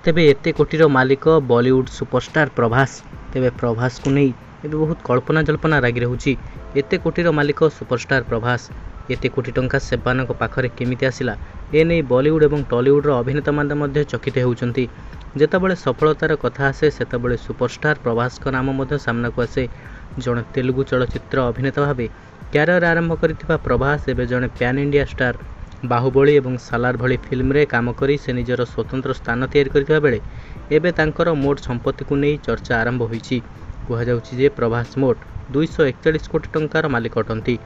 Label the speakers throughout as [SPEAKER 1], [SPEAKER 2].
[SPEAKER 1] तेबे एते कोटीर मालिक बॉलीवुड सुपरस्टार प्रभास। तेबे प्रभास को नहीं एबे बहुत कल्पना जल्पना लगी रहुछि। एते कोटीर मालिक सुपरस्टार प्रभास एते कोटी टंका सेमानक पाखरे केमिति आसिला ए नै बॉलीवुड एवं टॉलीवुड अभिनेता माने मध्य चकित होउछंती। जेतेबेले सफलतार कथा आसे सेतेबेले सुपरस्टार प्रभास का नाम मध्य सामना को आसे। जड़े तेलुगु चलचित्र अभिनेता भावे क्यारियर आरंभ करथिबा प्रभास एबे जड़े पैन इंडिया स्टार। बाहुबली एवं सालार भली फिल्म रे काम करी से निजर स्वतंत्र स्थान तैयारी करथिबा बेले एबे तांकर मोट संपत्ति को नहीं चर्चा आरंभ होईछि। कहा जाउछि जे प्रभास मोट 241 कोटी टंकार मालिक अटंती।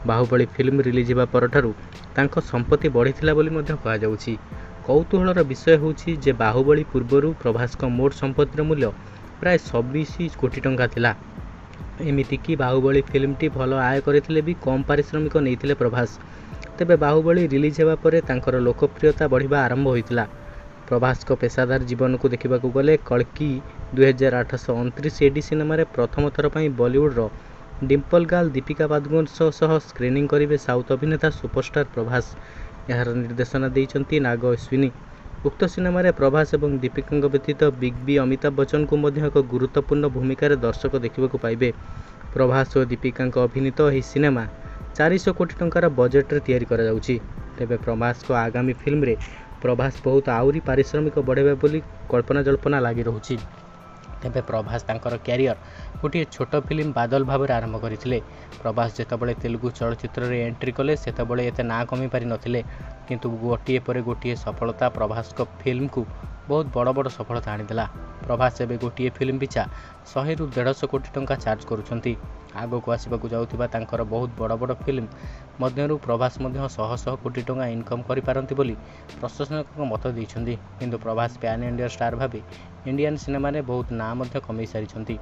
[SPEAKER 1] बाहुबली फिल्म रिलीज हेबा परठारु तांको संपत्ति बढ़िथिला बोली मध्य कहा जाउछि। कौतूहलर विषय होउछि जे बाहुबली पूर्वरु प्रभास को मोट संपत्तिर मूल्य प्राय 26 कोटी टंका थिला। एमिति कि बाहुबली फिल्मटी भल आय करथिले भी कम पारिश्रमिक नैथिले प्रभास। तेबे बाहुबली रिलीज हेबा परे तांकर लोकप्रियता बढ़िबा आरंभ होइतिला। प्रभास को पेशादार जीवन को देखा गले कल्कि 2829 एडी सिनेमा रे प्रथम थर पई बॉलीवुड रो डिम्पल गर्ल दीपिका पादुकोण सह स्क्रीनिंग करिवे साउथ अभिनेता सुपरस्टार प्रभास। यार निर्देशना देइचंती नाग अश्विनी। उक्त सिनेमा रे प्रभास एवं दीपिका व्यतीत बिग बी अमिताभ बच्चन को मध्य एक गुरुत्वपूर्ण भूमिका रे दर्शक देखा पाइबे। प्रभास और दीपिका अभिनीत यह सिनेमा 400 कोटी टंकार बजेट रे तैयारी करा जाउछि। तेबे प्रभास को आगामी फिल्म रे प्रभास बहुत आउरी पारिश्रमिक बढ़ेबे बोली कल्पना जल्पना लगी रहुछि। तेबे प्रभास तांकर कैरियर गोटे छोट फिल्म बादल भाव आरंभ करथिले। प्रभास जेतेबेले तेलुगु चलचित्र रे एंट्री कले सेतेबेले एते ना कमी पारि नथिले, किंतु गोटिए परे गोटिए सफलता प्रभास को फिल्म को बहुत बड़ बड़ सफलता आनीदेला। प्रभास एबे गोटिए फिल्म पिछा 100 रु 150 कोटी टंका चार्ज करुछंती। आगो को आसिबाकु जाउथिबा तांकर बहुत बड़ बड़ फिल्म मध्यरु प्रभास मध्य 100 कोटी टंका इनकम करि पारंती बोली प्रशासक मत दैछंती। किंतु प्रभास पैन इंडिया स्टार भाबे इंडियन सिनेमा रे बहुत ना मध्य कमै सारिछंती।